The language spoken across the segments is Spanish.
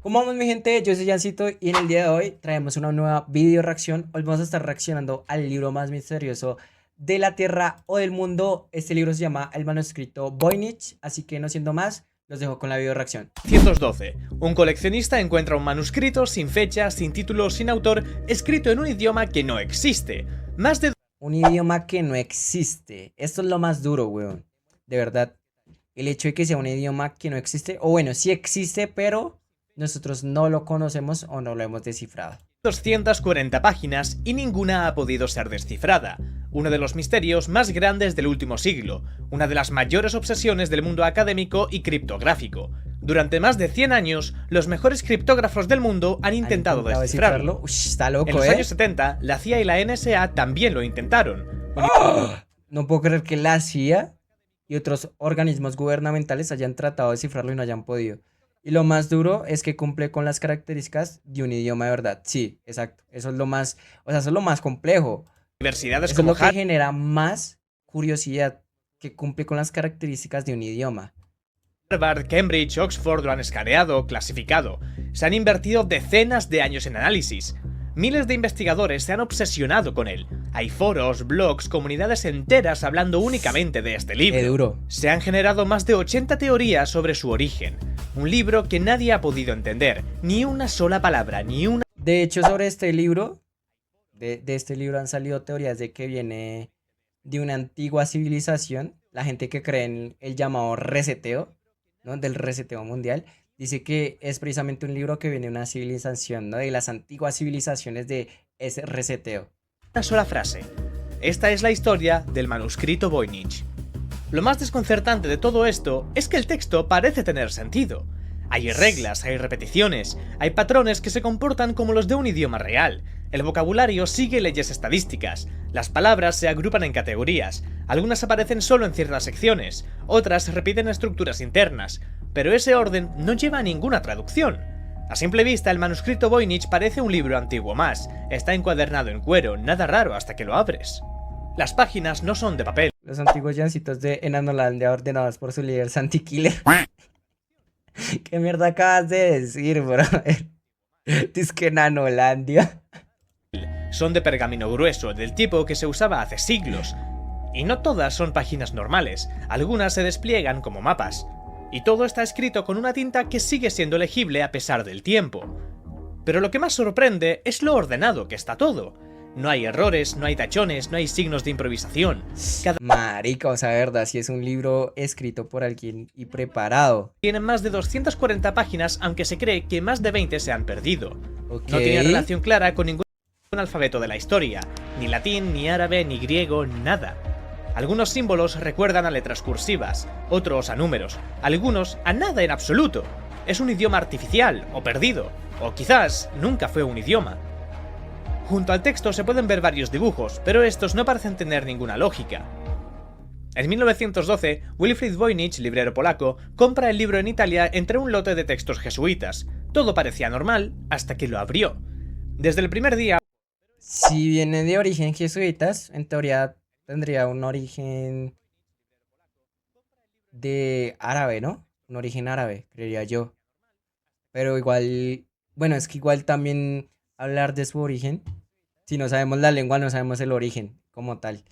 ¿Cómo vamos, mi gente? Yo soy Jancito y en el día de hoy traemos una nueva video reacción. Hoy vamos a estar reaccionando al libro más misterioso de la Tierra o del mundo. Este libro se llama El manuscrito Voynich, así que no siendo más, los dejo con la video reacción. 112. Un coleccionista encuentra un manuscrito sin fecha, sin título, sin autor, escrito en un idioma que no existe. Más de Un idioma que no existe. Esto es lo más duro, weón. De verdad. El hecho de que sea un idioma que no existe, o bueno, sí existe, pero nosotros no lo conocemos o no lo hemos descifrado. 240 páginas y ninguna ha podido ser descifrada. Uno de los misterios más grandes del último siglo, una de las mayores obsesiones del mundo académico y criptográfico. Durante más de 100 años, los mejores criptógrafos del mundo han intentado descifrarlo. Uy, está loco, En los años 70, la CIA y la NSA también lo intentaron. No puedo creer que la CIA y otros organismos gubernamentales hayan tratado de descifrarlo y no hayan podido. Y lo más duro es que cumple con las características de un idioma de verdad. Sí, exacto. Eso es lo más, o sea, eso es lo más complejo. Universidades Eso es como lo que genera más curiosidad, que cumple con las características de un idioma. Harvard, Cambridge, Oxford lo han escaneado, clasificado. Se han invertido decenas de años en análisis. Miles de investigadores se han obsesionado con él. Hay foros, blogs, comunidades enteras hablando únicamente de este libro. Duro. Se han generado más de 80 teorías sobre su origen. Un libro que nadie ha podido entender. Ni una sola palabra, ni una... De hecho, sobre este libro, de este libro han salido teorías de que viene de una antigua civilización. La gente que cree en el llamado reseteo, ¿no? Del reseteo mundial, dice que es precisamente un libro que viene de una civilización, ¿no? De las antiguas civilizaciones de ese reseteo. Una sola frase. Esta es la historia del manuscrito Voynich. Lo más desconcertante de todo esto es que el texto parece tener sentido. Hay reglas, hay repeticiones, hay patrones que se comportan como los de un idioma real. El vocabulario sigue leyes estadísticas, las palabras se agrupan en categorías, algunas aparecen solo en ciertas secciones, otras repiten estructuras internas, pero ese orden no lleva a ninguna traducción. A simple vista, el manuscrito Voynich parece un libro antiguo más, está encuadernado en cuero, nada raro hasta que lo abres. Las páginas no son de papel. Los antiguos llancitos de Enanolandia ordenados por su líder Santi Killer. ¿Qué mierda acabas de decir, bro? Dice que Enanolandia. Son de pergamino grueso, del tipo que se usaba hace siglos. Y no todas son páginas normales, algunas se despliegan como mapas. Y todo está escrito con una tinta que sigue siendo legible a pesar del tiempo. Pero lo que más sorprende es lo ordenado que está todo. No hay errores, no hay tachones, no hay signos de improvisación. Marica, o sea, verdad, si es un libro escrito por alguien y preparado. Tiene más de 240 páginas, aunque se cree que más de 20 se han perdido. Ok. No tiene relación clara con ningún alfabeto de la historia, ni latín, ni árabe, ni griego, nada. Algunos símbolos recuerdan a letras cursivas, otros a números, algunos a nada en absoluto. Es un idioma artificial, o perdido, o quizás nunca fue un idioma. Junto al texto se pueden ver varios dibujos, pero estos no parecen tener ninguna lógica. En 1912, Wilfrid Voynich, librero polaco, compra el libro en Italia entre un lote de textos jesuitas. Todo parecía normal hasta que lo abrió. Desde el primer día... Si viene de origen jesuitas, en teoría tendría un origen de árabe, ¿no? Un origen árabe, creería yo. Pero igual, bueno, es que igual también hablar de su origen, si no sabemos la lengua, no sabemos el origen como tal.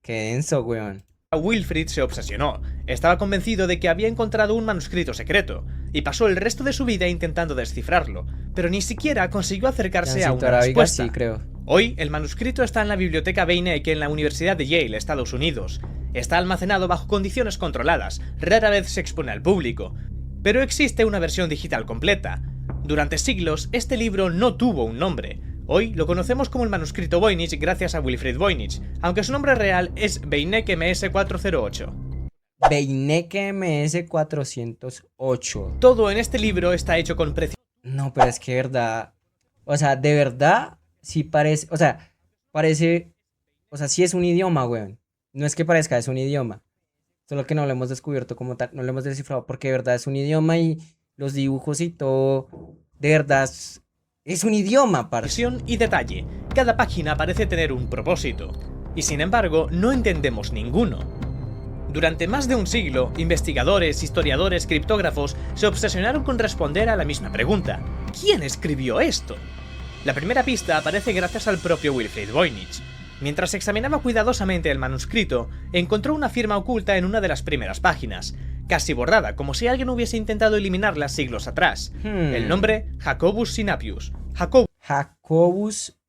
Qué denso, weón. Wilfrid se obsesionó, estaba convencido de que había encontrado un manuscrito secreto, y pasó el resto de su vida intentando descifrarlo, pero ni siquiera consiguió acercarse a una respuesta. Sí, creo. Hoy, el manuscrito está en la biblioteca Beinecke en la Universidad de Yale, Estados Unidos. Está almacenado bajo condiciones controladas, rara vez se expone al público, pero existe una versión digital completa. Durante siglos, este libro no tuvo un nombre. Hoy lo conocemos como el manuscrito Voynich gracias a Wilfrid Voynich, aunque su nombre real es Beinecke MS-408. Beinecke MS-408. Todo en este libro está hecho con precisión. No, pero es que verdad, o sea, de verdad, sí parece, o sea, parece, o sea, sí es un idioma, weón. No es que parezca, es un idioma. Solo que no lo hemos descubierto como tal, no lo hemos descifrado porque de verdad es un idioma y los dibujos y todo, de verdad, es un idioma, parce. Y detalle. Cada página parece tener un propósito. Y sin embargo, no entendemos ninguno. Durante más de un siglo, investigadores, historiadores, criptógrafos se obsesionaron con responder a la misma pregunta: ¿quién escribió esto? La primera pista aparece gracias al propio Wilfried Voynich. Mientras examinaba cuidadosamente el manuscrito, encontró una firma oculta en una de las primeras páginas, casi borrada, como si alguien hubiese intentado eliminarla siglos atrás. El nombre: Jacobus Sinapius. Jacobus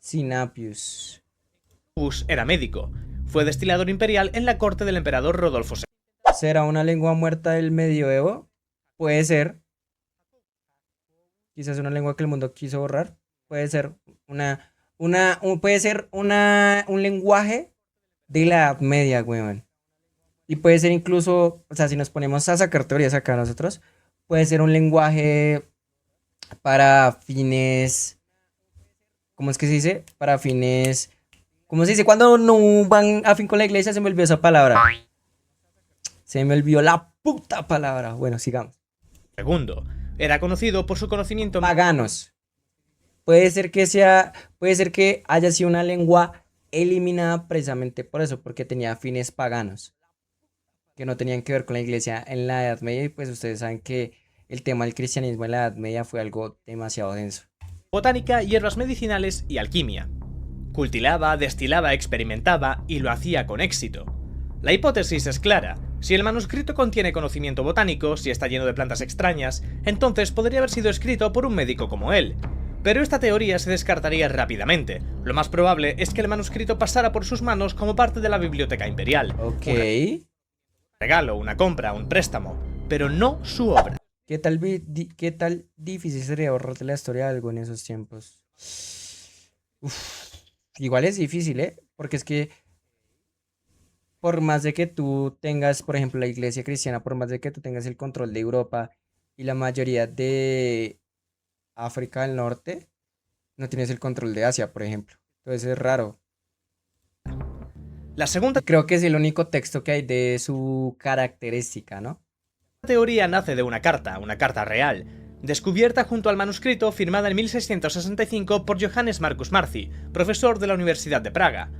Sinapius. Jacobus era médico. Fue destilador imperial en la corte del emperador Rodolfo II. ¿Será una lengua muerta del medioevo? Puede ser. Quizás una lengua que el mundo quiso borrar. Puede ser un lenguaje de la Edad Media, weón. Y puede ser incluso, o sea, si nos ponemos a sacar teorías acá nosotros, puede ser un lenguaje para fines, ¿cómo es que se dice? Para fines, ¿cómo se dice? Cuando no van a fin con la iglesia, se me olvidó esa palabra. Se me olvidó la puta palabra. Bueno, sigamos. Segundo, era conocido por su conocimiento Paganos. Puede ser que haya sido una lengua eliminada precisamente por eso, porque tenía fines paganos, que no tenían que ver con la iglesia en la Edad Media, y pues ustedes saben que el tema del cristianismo en la Edad Media fue algo demasiado denso. botánica, hierbas medicinales y alquimia. Cultivaba, destilaba, experimentaba y lo hacía con éxito. La hipótesis es clara: si el manuscrito contiene conocimiento botánico, si está lleno de plantas extrañas, entonces podría haber sido escrito por un médico como él. Pero esta teoría se descartaría rápidamente. Lo más probable es que el manuscrito pasara por sus manos como parte de la biblioteca imperial. Ok. Un regalo, una compra, un préstamo, pero no su obra. ¿Qué tal difícil sería borrarte la historia de algo en esos tiempos? Uf, igual es difícil, ¿eh? Porque es que por más de que tú tengas, por ejemplo, la iglesia cristiana, por más de que tú tengas el control de Europa y la mayoría de África del Norte, no tienes el control de Asia, por ejemplo. Entonces es raro. La segunda Creo que es el único texto que hay de su característica, ¿no? teoría nace de una carta real, descubierta junto al manuscrito, firmada en 1665 por Johannes Marcus Marci, profesor de la Universidad de Praga.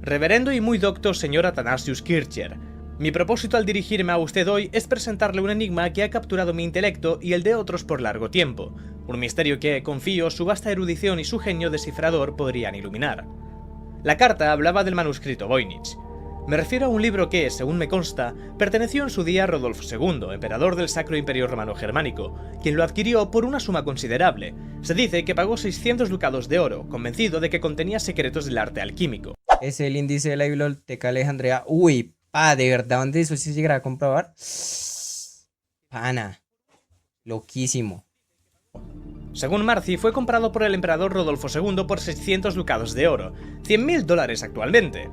Reverendo y muy docto señor Athanasius Kircher, mi propósito al dirigirme a usted hoy es presentarle un enigma que ha capturado mi intelecto y el de otros por largo tiempo, un misterio que, confío, su vasta erudición y su genio descifrador podrían iluminar. La carta hablaba del manuscrito Voynich. Me refiero a un libro que, según me consta, perteneció en su día a Rodolfo II, emperador del Sacro Imperio Romano Germánico, quien lo adquirió por una suma considerable. Se dice que pagó 600 ducados de oro, convencido de que contenía secretos del arte alquímico. Es el índice de la Biblioteca Alejandría. Uy, de verdad, ¿dónde eso sí se llegará a comprobar? Pana, loquísimo. Según Marci, fue comprado por el emperador Rodolfo II por 600 ducados de oro, $100.000 actualmente.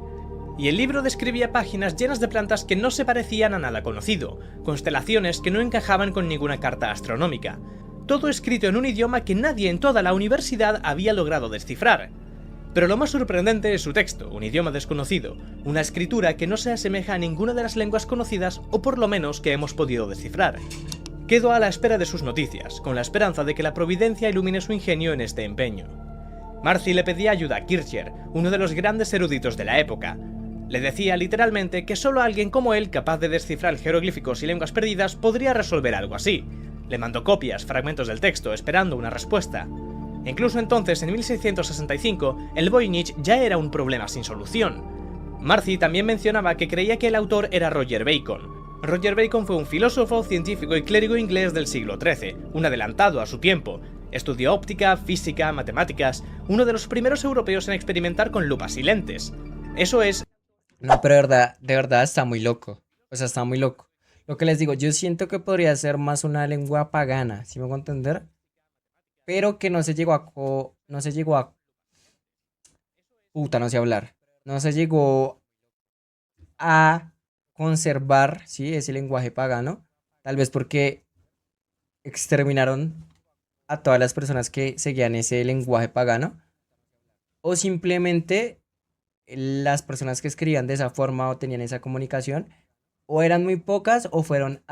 Y el libro describía páginas llenas de plantas que no se parecían a nada conocido, constelaciones que no encajaban con ninguna carta astronómica. Todo escrito en un idioma que nadie en toda la universidad había logrado descifrar. Pero lo más sorprendente es su texto, un idioma desconocido, una escritura que no se asemeja a ninguna de las lenguas conocidas o por lo menos que hemos podido descifrar. Quedo a la espera de sus noticias, con la esperanza de que la providencia ilumine su ingenio en este empeño. Marci le pedía ayuda a Kircher, uno de los grandes eruditos de la época. Le decía literalmente que solo alguien como él, capaz de descifrar jeroglíficos y lenguas perdidas, podría resolver algo así. Le mandó copias, fragmentos del texto, esperando una respuesta. Incluso entonces, en 1665, el Voynich ya era un problema sin solución. Marci también mencionaba que creía que el autor era Roger Bacon. Roger Bacon fue un filósofo, científico y clérigo inglés del siglo XIII, un adelantado a su tiempo. Estudió óptica, física, matemáticas, uno de los primeros europeos en experimentar con lupas y lentes. Eso es... No, pero de verdad está muy loco. O sea, está muy loco. Lo que les digo, yo siento que podría ser más una lengua pagana, ¿sí me hago entender? Pero que no se llegó a... Puta, no sé hablar. No se llegó a conservar, ¿sí? Ese lenguaje pagano. Tal vez porque exterminaron a todas las personas que seguían ese lenguaje pagano. O simplemente las personas que escribían de esa forma o tenían esa comunicación o eran muy pocas o fueron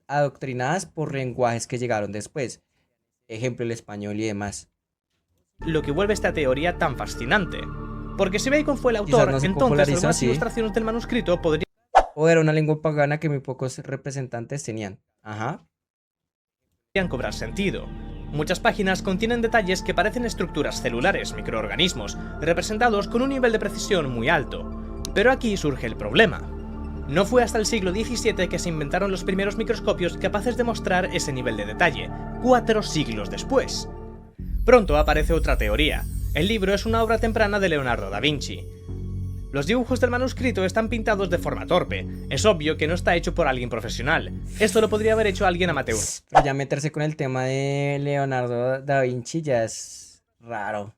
adoctrinadas por lenguajes que llegaron después. Ejemplo, el español y demás. Lo que vuelve esta teoría tan fascinante. Porque si Bacon fue el autor, No entonces algunas ilustraciones del manuscrito podrían O era una lengua pagana que muy pocos representantes tenían. Ajá. Cobrar sentido. Muchas páginas contienen detalles que parecen estructuras celulares, microorganismos, representados con un nivel de precisión muy alto. Pero aquí surge el problema. No fue hasta el siglo XVII que se inventaron los primeros microscopios capaces de mostrar ese nivel de detalle, 4 siglos después. Pronto aparece otra teoría. El libro es una obra temprana de Leonardo da Vinci. Los dibujos del manuscrito están pintados de forma torpe. Es obvio que no está hecho por alguien profesional. Esto lo podría haber hecho alguien amateur. Pero ya meterse con el tema de Leonardo da Vinci ya es raro.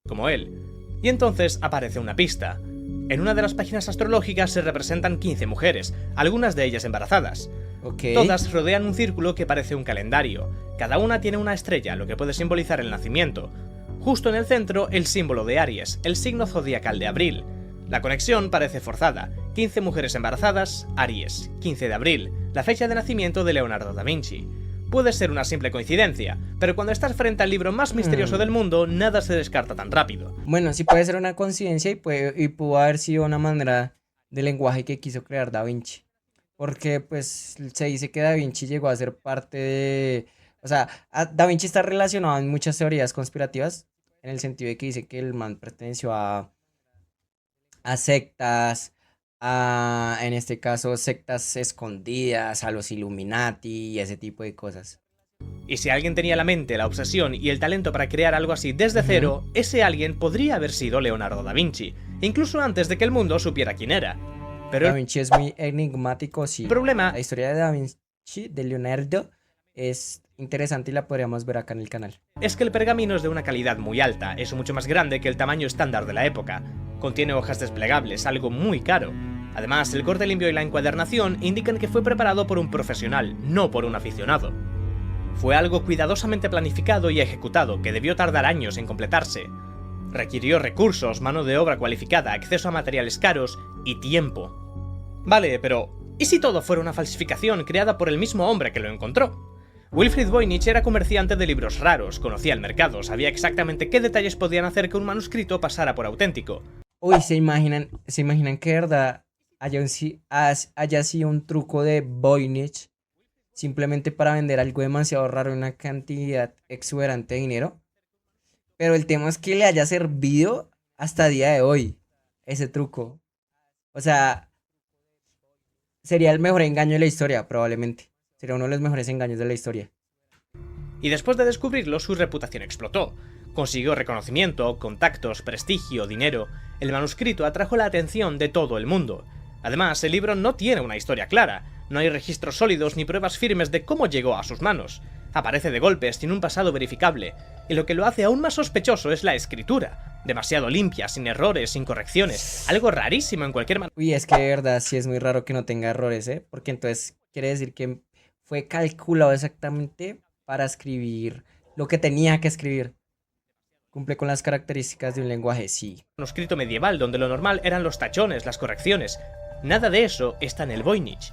Como él. Y entonces aparece una pista. En una de las páginas astrológicas se representan 15 mujeres, algunas de ellas embarazadas. Ok. Todas rodean un círculo que parece un calendario. Cada una tiene una estrella, lo que puede simbolizar el nacimiento. Justo en el centro, el símbolo de Aries, el signo zodiacal de abril. La conexión parece forzada. 15 mujeres embarazadas, Aries, 15 de abril, la fecha de nacimiento de Leonardo da Vinci. Puede ser una simple coincidencia, pero cuando estás frente al libro más misterioso del mundo, nada se descarta tan rápido. Bueno, sí puede ser una coincidencia y pudo haber sido una manera de lenguaje que quiso crear Da Vinci. Porque pues se dice que Da Vinci llegó a ser parte de... O sea, Da Vinci está relacionado en muchas teorías conspirativas, en el sentido de que dice que el man perteneció a sectas, en este caso, sectas escondidas, a los Illuminati y ese tipo de cosas. Y si alguien tenía la mente, la obsesión y el talento para crear algo así desde cero, ese alguien podría haber sido Leonardo da Vinci, incluso antes de que el mundo supiera quién era. Pero Da Vinci es muy enigmático, sí. el problema La historia de Da Vinci, de Leonardo, es interesante y la podríamos ver acá en el canal. es que el pergamino es de una calidad muy alta, es mucho más grande que el tamaño estándar de la época. Contiene hojas desplegables, algo muy caro. Además, el corte limpio y la encuadernación indican que fue preparado por un profesional, no por un aficionado. Fue algo cuidadosamente planificado y ejecutado, que debió tardar años en completarse. Requirió recursos, mano de obra cualificada, acceso a materiales caros y tiempo. Vale, pero ¿y si todo fuera una falsificación creada por el mismo hombre que lo encontró? Wilfrid Voynich era comerciante de libros raros, conocía el mercado, sabía exactamente qué detalles podían hacer que un manuscrito pasara por auténtico. Uy, ¿se imaginan que de verdad haya sido un truco de Voynich simplemente para vender algo demasiado raro en una cantidad exuberante de dinero? Pero el tema es que le haya servido hasta el día de hoy ese truco. O sea, sería el mejor engaño de la historia, probablemente. Sería uno de los mejores engaños de la historia. Y después de descubrirlo, su reputación explotó. Consiguió reconocimiento, contactos, prestigio, dinero. El manuscrito atrajo la atención de todo el mundo. Además, el libro no tiene una historia clara. No hay registros sólidos ni pruebas firmes de cómo llegó a sus manos. Aparece de golpes, sin un pasado verificable. Y lo que lo hace aún más sospechoso es la escritura. Demasiado limpia, sin errores, sin correcciones. Algo rarísimo en cualquier manera. Uy, es que de verdad sí es muy raro que no tenga errores, ¿eh? Porque entonces quiere decir que fue calculado exactamente para escribir lo que tenía que escribir. Cumple con las características de un lenguaje, sí. Manuscrito medieval donde lo normal eran los tachones, las correcciones. Nada de eso está en el Voynich.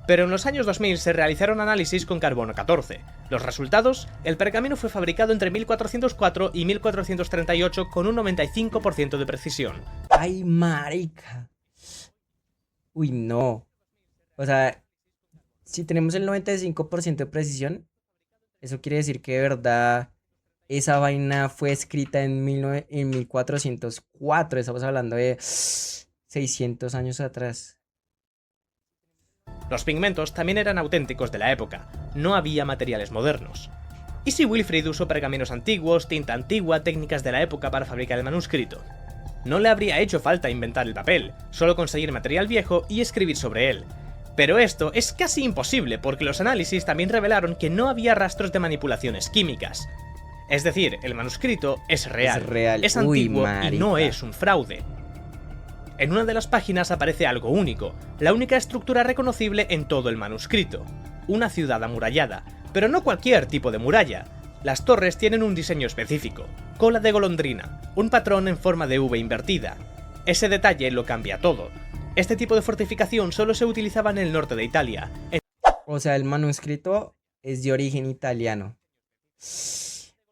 Pero en los años 2000 se realizaron análisis con carbono 14. Los resultados: el pergamino fue fabricado entre 1404 y 1438 con un 95% de precisión. ¡Ay, marica! Uy, no. O sea, si tenemos el 95% de precisión, eso quiere decir que de verdad esa vaina fue escrita en 1404. Estamos hablando de 600 años atrás. Los pigmentos también eran auténticos de la época, no había materiales modernos. ¿Y si Wilfrid usó pergaminos antiguos, tinta antigua, técnicas de la época para fabricar el manuscrito? No le habría hecho falta inventar el papel, solo conseguir material viejo y escribir sobre él. Pero esto es casi imposible porque los análisis también revelaron que no había rastros de manipulaciones químicas. Es decir, el manuscrito es real, es Uy, antiguo y no marica. es un fraude. En una de las páginas aparece algo único, la única estructura reconocible en todo el manuscrito. Una ciudad amurallada, pero no cualquier tipo de muralla. Las torres tienen un diseño específico, cola de golondrina, un patrón en forma de V invertida. Ese detalle lo cambia todo. Este tipo de fortificación solo se utilizaba en el norte de Italia. O sea, el manuscrito es de origen italiano.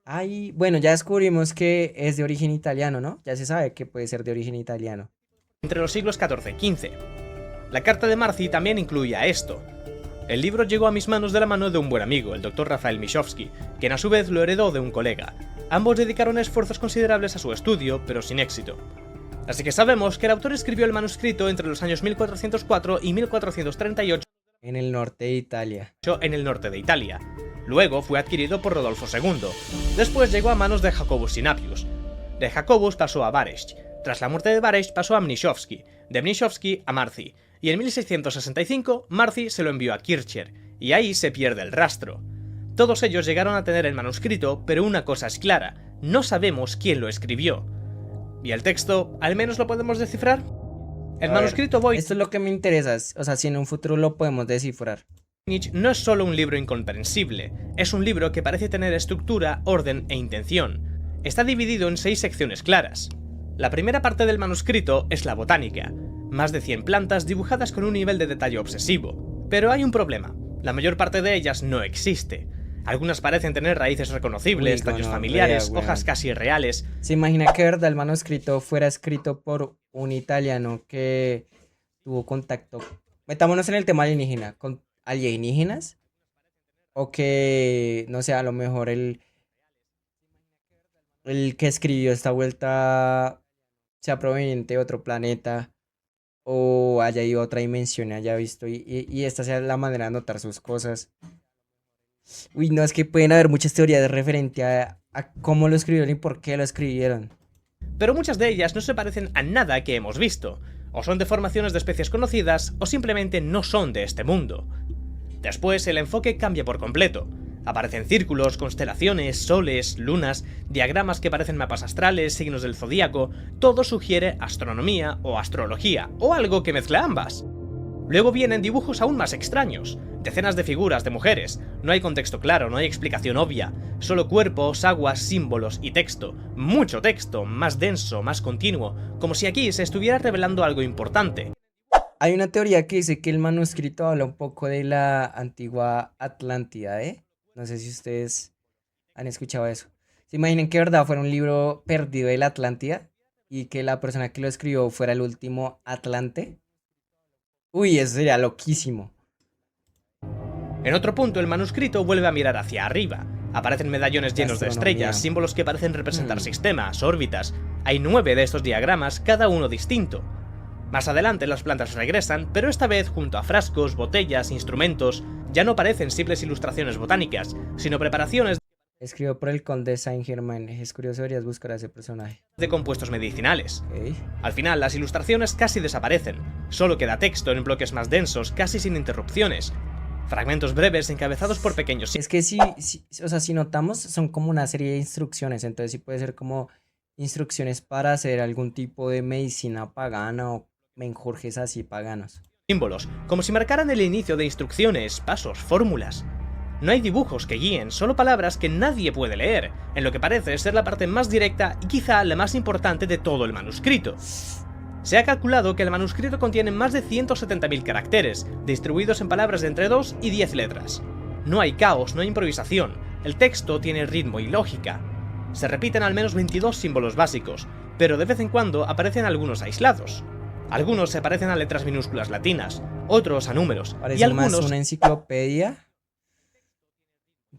Ay, bueno, ya descubrimos que es de origen italiano, ¿no? Ya se sabe que puede ser de origen italiano. Entre los siglos XIV y XV. La carta de Marcy también incluía esto. El libro llegó a mis manos de la mano de un buen amigo, el Dr. Rafael Mishowski, quien a su vez lo heredó de un colega. Ambos dedicaron esfuerzos considerables a su estudio, pero sin éxito. Así que sabemos que el autor escribió el manuscrito entre los años 1404 y 1438 En el norte de Italia. en el norte de Italia. Luego fue adquirido por Rodolfo II. Después llegó a manos de Jacobus Sinapius. De Jacobus pasó a Baresch. Tras la muerte de Baresch pasó a Mniszowski. De Mniszowski a Marcy. Y en 1665 Marcy se lo envió a Kircher. Y ahí se pierde el rastro. Todos ellos llegaron a tener el manuscrito, pero una cosa es clara. No sabemos quién lo escribió. ¿Y el texto, al menos lo podemos descifrar? El manuscrito Voynich Esto es lo que me interesa, o sea, si en un futuro lo podemos descifrar. no es solo un libro incomprensible, es un libro que parece tener estructura, orden e intención. Está dividido en 6 secciones claras. La primera parte del manuscrito es la botánica, más de 100 plantas dibujadas con un nivel de detalle obsesivo. Pero hay un problema, la mayor parte de ellas no existe. Algunas parecen tener raíces reconocibles, tallos familiares, hojas casi reales. ¿Se imagina que de verdad el manuscrito fuera escrito por un italiano que tuvo contacto? Metámonos en el tema alienígena, con alienígenas. O que, no sé, a lo mejor el que escribió esta vuelta sea proveniente de otro planeta. O haya ido a otra dimensión, haya visto. Y esta sea la manera de anotar sus cosas. Uy, no, es que pueden haber muchas teorías referente a cómo lo escribieron y por qué lo escribieron. Pero muchas de ellas no se parecen a nada que hemos visto. O son deformaciones de especies conocidas, o simplemente no son de este mundo. Después el enfoque cambia por completo. Aparecen círculos, constelaciones, soles, lunas, diagramas que parecen mapas astrales, signos del zodíaco. Todo sugiere astronomía o astrología, o algo que mezcla ambas. Luego vienen dibujos aún más extraños, decenas de figuras de mujeres, no hay contexto claro, no hay explicación obvia, solo cuerpos, aguas, símbolos y texto, mucho texto, más denso, más continuo, como si aquí se estuviera revelando algo importante. Hay una teoría que dice que el manuscrito habla un poco de la antigua Atlántida, ¿eh? No sé si ustedes han escuchado eso. ¿Se imaginan que de verdad fuera un libro perdido de la Atlántida y que la persona que lo escribió fuera el último Atlante? Uy, eso sería loquísimo. En otro punto, el manuscrito vuelve a mirar hacia arriba. Aparecen medallones llenos de Astronomía. estrellas, símbolos que parecen representar sistemas, órbitas. Hay 9 de estos diagramas, cada uno distinto. Más adelante las plantas regresan, pero esta vez junto a frascos, botellas, instrumentos. Ya no parecen simples ilustraciones botánicas, sino preparaciones Escribió por el conde Saint-Germain. Es curioso, deberías buscar a ese personaje. de compuestos medicinales. Ok. Al final, las ilustraciones casi desaparecen. Solo queda texto en bloques más densos, casi sin interrupciones. Fragmentos breves encabezados por pequeños Es que o sea, si notamos, son como una serie de instrucciones. Entonces sí puede ser como instrucciones para hacer algún tipo de medicina pagana o menjurjes así paganos. símbolos, como si marcaran el inicio de instrucciones, pasos, fórmulas. No hay dibujos que guíen, solo palabras que nadie puede leer, en lo que parece ser la parte más directa y quizá la más importante de todo el manuscrito. Se ha calculado que el manuscrito contiene más de 170.000 caracteres, distribuidos en palabras de entre 2 y 10 letras. No hay caos, no hay improvisación, el texto tiene ritmo y lógica. Se repiten al menos 22 símbolos básicos, pero de vez en cuando aparecen algunos aislados. Algunos se parecen a letras minúsculas latinas, otros a números, y Parece algunos más una enciclopedia.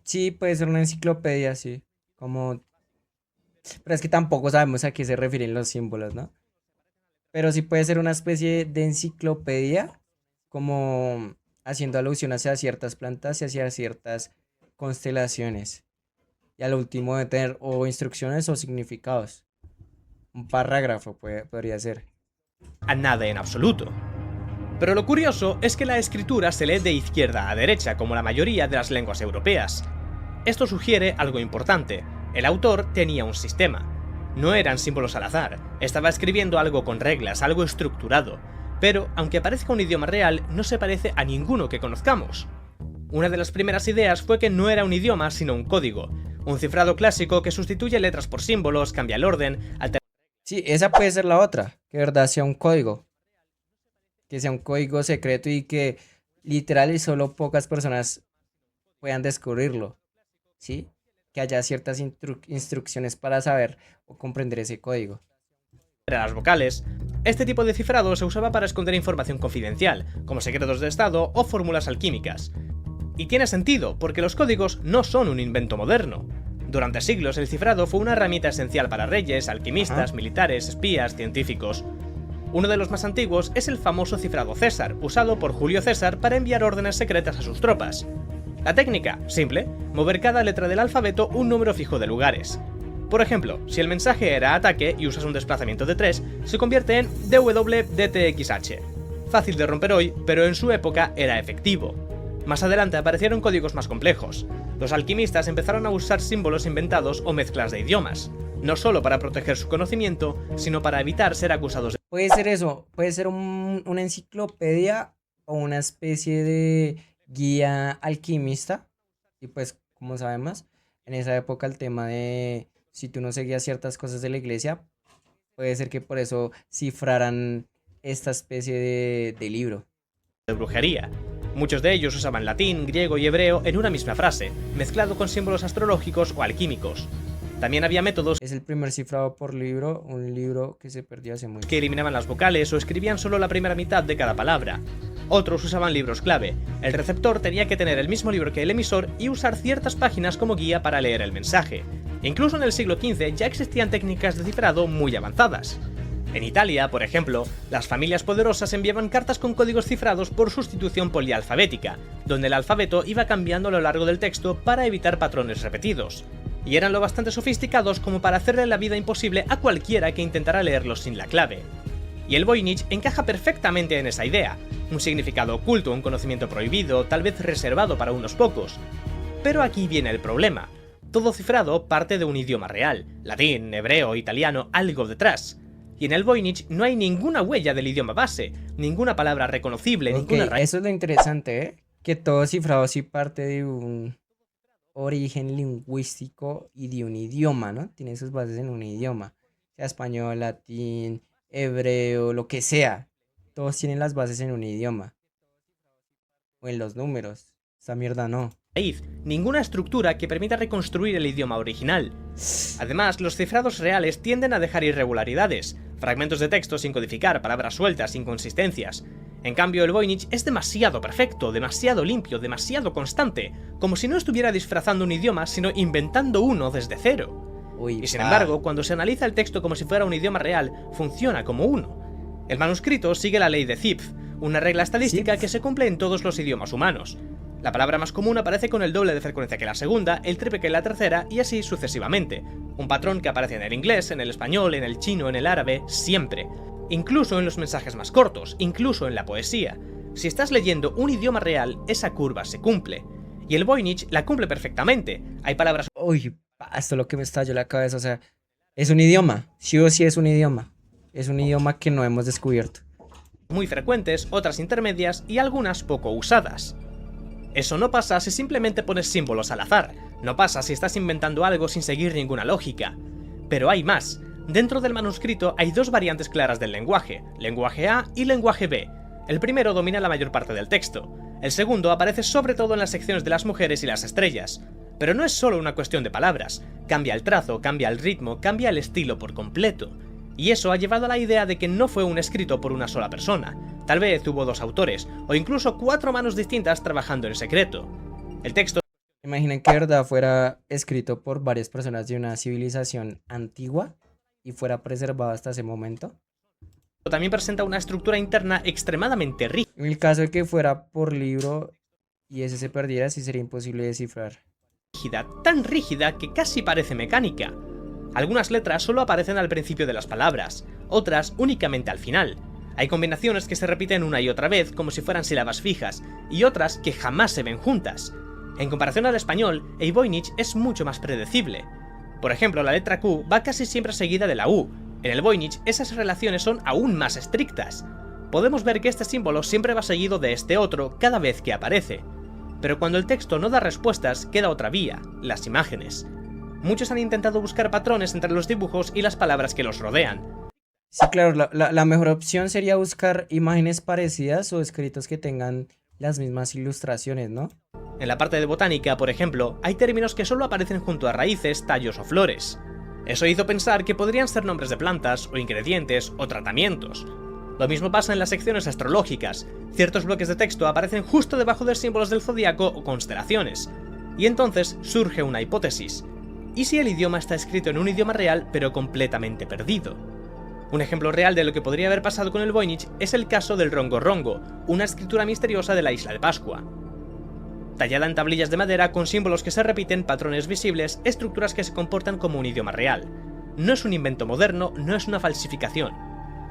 Sí, puede ser una enciclopedia, sí. Como... Pero es que tampoco sabemos a qué se refieren los símbolos, ¿no? Pero sí puede ser una especie de enciclopedia, como haciendo alusión hacia ciertas plantas y hacia ciertas constelaciones. Y al último de tener o instrucciones o significados. Un parágrafo podría ser. a nada en absoluto. Pero lo curioso es que la escritura se lee de izquierda a derecha, como la mayoría de las lenguas europeas. Esto sugiere algo importante. El autor tenía un sistema. No eran símbolos al azar, estaba escribiendo algo con reglas, algo estructurado. Pero, aunque parezca un idioma real, no se parece a ninguno que conozcamos. Una de las primeras ideas fue que no era un idioma, sino un código. Un cifrado clásico que sustituye letras por símbolos, cambia el orden, Sí, esa puede ser la otra, que de verdad sea un código. Que sea un código secreto y que literal y solo pocas personas puedan descubrirlo. ¿Sí? Que haya ciertas instrucciones para saber o comprender ese código. las vocales. Este tipo de cifrado se usaba para esconder información confidencial, como secretos de estado o fórmulas alquímicas. Y tiene sentido, porque los códigos no son un invento moderno. Durante siglos el cifrado fue una herramienta esencial para reyes, alquimistas, militares, espías, científicos. Uno de los más antiguos es el famoso cifrado César, usado por Julio César para enviar órdenes secretas a sus tropas. La técnica, simple, mover cada letra del alfabeto un número fijo de lugares. Por ejemplo, si el mensaje era ataque y usas un desplazamiento de 3, se convierte en DWDTXH. Fácil de romper hoy, pero en su época era efectivo. Más adelante aparecieron códigos más complejos. Los alquimistas empezaron a usar símbolos inventados o mezclas de idiomas, no solo para proteger su conocimiento, sino para evitar ser acusados de... Puede ser eso, puede ser una enciclopedia o una especie de guía alquimista. Y pues, como sabemos, en esa época el tema de si tú no seguías ciertas cosas de la iglesia, puede ser que por eso cifraran esta especie de libro. de brujería. Muchos de ellos usaban latín, griego y hebreo en una misma frase, mezclado con símbolos astrológicos o alquímicos. También había métodos Es el primer cifrado por libro, un libro que se perdió hace mucho. que eliminaban las vocales o escribían solo la primera mitad de cada palabra. Otros usaban libros clave. El receptor tenía que tener el mismo libro que el emisor y usar ciertas páginas como guía para leer el mensaje. Incluso en el siglo XV ya existían técnicas de cifrado muy avanzadas. En Italia, por ejemplo, las familias poderosas enviaban cartas con códigos cifrados por sustitución polialfabética, donde el alfabeto iba cambiando a lo largo del texto para evitar patrones repetidos. Y eran lo bastante sofisticados como para hacerle la vida imposible a cualquiera que intentara leerlos sin la clave. Y el Voynich encaja perfectamente en esa idea, un significado oculto, un conocimiento prohibido, tal vez reservado para unos pocos. Pero aquí viene el problema. Todo cifrado parte de un idioma real, latín, hebreo, italiano, algo detrás. Y en el Voynich no hay ninguna huella del idioma base, ninguna palabra reconocible, ninguna raíz. Eso es lo interesante, ¿eh? Que todo cifrado sí parte de un origen lingüístico y de un idioma, ¿no? Tiene sus bases en un idioma, sea español, latín, hebreo, lo que sea. Todos tienen las bases en un idioma. O en los números. Esta mierda no. Ninguna estructura que permita reconstruir el idioma original. Además, los cifrados reales tienden a dejar irregularidades, fragmentos de texto sin codificar, palabras sueltas, inconsistencias. En cambio, el Voynich es demasiado perfecto, demasiado limpio, demasiado constante, como si no estuviera disfrazando un idioma, sino inventando uno desde cero. Uy, Y sin embargo, cuando se analiza el texto como si fuera un idioma real, funciona como uno. El manuscrito sigue la ley de Zipf, una regla estadística que se cumple en todos los idiomas humanos. La palabra más común aparece con el doble de frecuencia que la segunda, el triple que la tercera y así sucesivamente. Un patrón que aparece en el inglés, en el español, en el chino, en el árabe, siempre. Incluso en los mensajes más cortos, incluso en la poesía. Si estás leyendo un idioma real, esa curva se cumple. Y el Voynich la cumple perfectamente. Hay palabras... Uy, esto es lo que me estalló la cabeza, o sea, es un idioma, sí o sí es un idioma. Es un idioma que no hemos descubierto. muy frecuentes, otras intermedias y algunas poco usadas. Eso no pasa si simplemente pones símbolos al azar, no pasa si estás inventando algo sin seguir ninguna lógica. Pero hay más. Dentro del manuscrito hay dos variantes claras del lenguaje A y lenguaje B. El primero domina la mayor parte del texto, el segundo aparece sobre todo en las secciones de las mujeres y las estrellas. Pero no es solo una cuestión de palabras, cambia el trazo, cambia el ritmo, cambia el estilo por completo. Y eso ha llevado a la idea de que no fue un escrito por una sola persona, tal vez hubo dos autores, o incluso 4 manos distintas trabajando en secreto. El texto... Imaginen que de verdad fuera escrito por varias personas de una civilización antigua y fuera preservado hasta ese momento. también presenta una estructura interna extremadamente rígida. En el caso de que fuera por libro y ese se perdiera, sí sería imposible descifrar. Tan rígida que casi parece mecánica. Algunas letras solo aparecen al principio de las palabras, otras únicamente al final. Hay combinaciones que se repiten una y otra vez como si fueran sílabas fijas, y otras que jamás se ven juntas. En comparación al español, el Voynich es mucho más predecible. Por ejemplo, la letra Q va casi siempre seguida de la U. En el Voynich esas relaciones son aún más estrictas. Podemos ver que este símbolo siempre va seguido de este otro cada vez que aparece. Pero cuando el texto no da respuestas, queda otra vía, las imágenes. Muchos han intentado buscar patrones entre los dibujos y las palabras que los rodean. Sí, claro, la mejor opción sería buscar imágenes parecidas o escritos que tengan las mismas ilustraciones, ¿no? En la parte de botánica, por ejemplo, hay términos que solo aparecen junto a raíces, tallos o flores. Eso hizo pensar que podrían ser nombres de plantas, o ingredientes, o tratamientos. Lo mismo pasa en las secciones astrológicas. Ciertos bloques de texto aparecen justo debajo de símbolos del zodiaco o constelaciones. Y entonces surge una hipótesis. ¿Y si el idioma está escrito en un idioma real, pero completamente perdido? Un ejemplo real de lo que podría haber pasado con el Voynich es el caso del Rongo Rongo, una escritura misteriosa de la isla de Pascua. Tallada en tablillas de madera con símbolos que se repiten, patrones visibles, estructuras que se comportan como un idioma real. No es un invento moderno, no es una falsificación.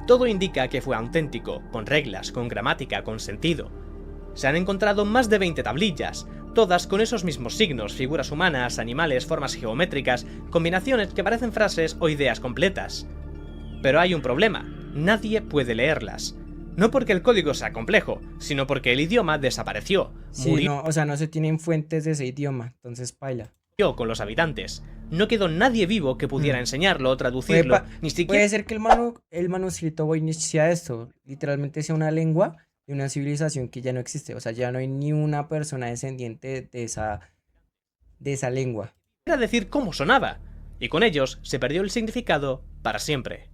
Todo indica que fue auténtico, con reglas, con gramática, con sentido. Se han encontrado más de 20 tablillas, todas con esos mismos signos, figuras humanas, animales, formas geométricas, combinaciones que parecen frases o ideas completas. Pero hay un problema, nadie puede leerlas. No porque el código sea complejo, sino porque el idioma desapareció, Sí, no, o sea, no se tienen fuentes de ese idioma, entonces paila. murió con los habitantes. No quedó nadie vivo que pudiera enseñarlo, traducirlo, ni siquiera... Puede ser que el manuscrito Voynich sea esto, literalmente sea una lengua de una civilización que ya no existe, o sea, ya no hay ni una persona descendiente de esa lengua. decir cómo sonaba, y con ellos se perdió el significado para siempre.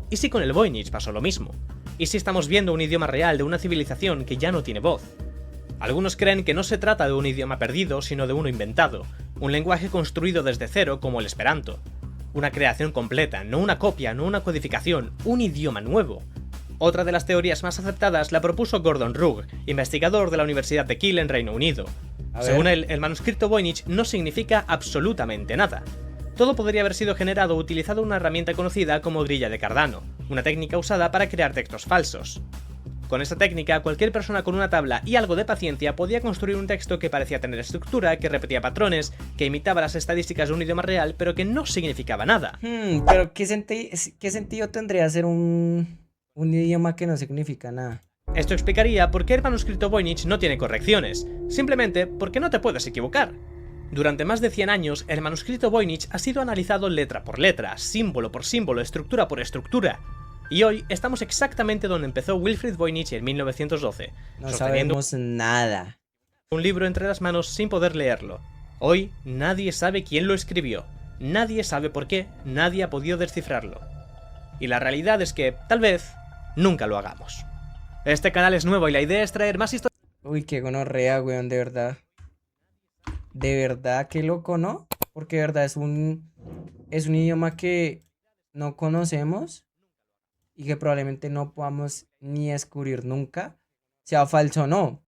¿Y si con el Voynich pasó lo mismo? ¿Y si estamos viendo un idioma real de una civilización que ya no tiene voz? Algunos creen que no se trata de un idioma perdido, sino de uno inventado, un lenguaje construido desde cero como el Esperanto. Una creación completa, no una copia, no una codificación, un idioma nuevo. Otra de las teorías más aceptadas la propuso Gordon Rugg, investigador de la Universidad de Kiel en Reino Unido. Según él, el manuscrito Voynich no significa absolutamente nada. Todo podría haber sido generado utilizando una herramienta conocida como grilla de Cardano, una técnica usada para crear textos falsos. Con esta técnica, cualquier persona con una tabla y algo de paciencia podía construir un texto que parecía tener estructura, que repetía patrones, que imitaba las estadísticas de un idioma real, pero que no significaba nada. Pero ¿qué sentido tendría ser un idioma que no significa nada? Esto explicaría por qué el manuscrito Voynich no tiene correcciones, simplemente porque no te puedes equivocar. Durante más de 100 años, el manuscrito Voynich ha sido analizado letra por letra, símbolo por símbolo, estructura por estructura. Y hoy estamos exactamente donde empezó Wilfrid Voynich en 1912, no sabemos nada. Un libro entre las manos sin poder leerlo. Hoy nadie sabe quién lo escribió, nadie sabe por qué, nadie ha podido descifrarlo. Y la realidad es que, tal vez, nunca lo hagamos. Este canal es nuevo y la idea es traer más historias... Uy, qué gonorrea, weón, de verdad. De verdad, qué loco, ¿no? Porque de verdad es un idioma que no conocemos y que probablemente no podamos ni descubrir nunca, sea falso o no.